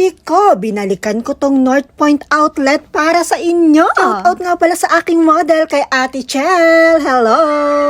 Lodi ko, binalikan ko tong North Point Outlet para sa inyo. Shoutout nga pala sa aking model kay Ate Chel. Hello!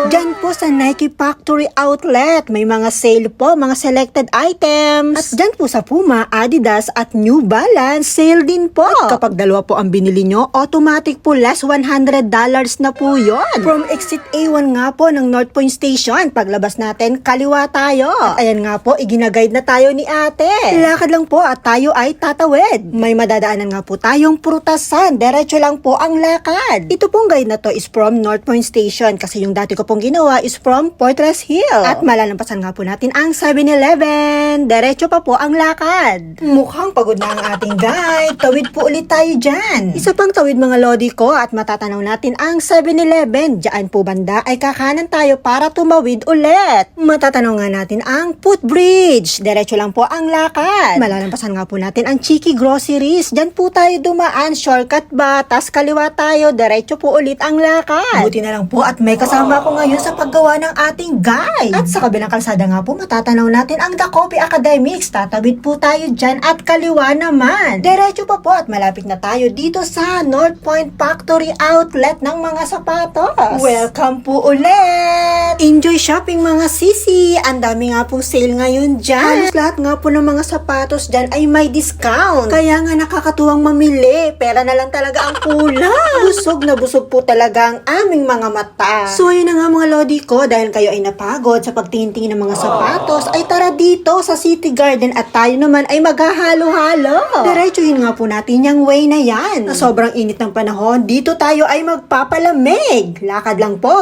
Diyan po sa Nike Factory Outlet, may mga sale po, mga selected items. At diyan po sa Puma, Adidas at New Balance, sale din po. At kapag dalawa po ang binili nyo, automatic po less $100 na po yon. From exit A1 nga po ng North Point Station, paglabas natin, kaliwa tayo. At ayan nga po, iginaguide na tayo ni ate. Lakad lang po at tayo ay tatawid. May madadaanan nga po tayong prutasan. Diretso lang po ang lakad. Ito pong guide na to is from North Point Station kasi yung dati ko pong ginawa is from Fortress Hill. At malalampasan nga po natin ang 7-Eleven. Diretso pa po ang lakad. Mukhang pagod na ang ating guide. Tawid po ulit tayo dyan. Isa pang tawid mga lodi ko at matatanaw natin ang 7-Eleven. Diyan po banda ay kakanan tayo para tumawid ulit. Matatanaw nga natin ang footbridge. Diretso lang po ang lakad. Malalampasan nga po natin ang Cheeky Groceries. Diyan po tayo dumaan. Shortcut ba? Tas kaliwa tayo. Diretso po ulit ang lakad. Buti na lang po at may kasama ko ngayon sa paggawa ng ating guide. At sa kabilang kalsada nga po matatanaw natin ang The Coffee Academics. Tatawid po tayo dyan at kaliwa naman. Diretso pa po at malapit na tayo dito sa North Point Factory Outlet ng mga sapatos. Welcome po ulit! Enjoy shopping mga sisi! Ang dami nga pong sale ngayon dyan. Halos lahat nga po ng mga sapatos dyan ay may discount. Kaya nga nakakatuwang mamili. Pera na lang talaga ang kulang. Busog na busog po talaga ang aming mga mata. So ayun na nga mga lodi ko, dahil kayo ay napagod sa pagtingin-tingin ng mga sapatos, ay tara dito sa City Garden at tayo naman ay maghahalo-halo. Diretsuhin nga po natin yung way na yan. Na sobrang init ng panahon, dito tayo ay magpapalamig. Lakad lang po.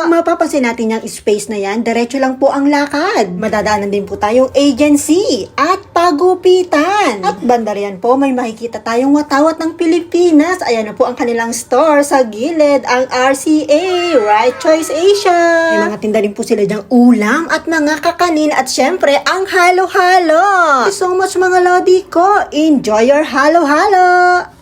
Mapapansin natin yung space na yan, diretso lang po ang lakad. Madadaanan din po tayong agency at pagupitan. At banda riyan po, may makikita tayong watawat ng Pilipinas. Ayan na po ang kanilang store sa gilid, ang RCA, Right Choice Asia. May mga tinda rin po sila dyang ulam at mga kakanin at syempre ang halo-halo. Thank you so much mga lodi ko. Enjoy your halo-halo!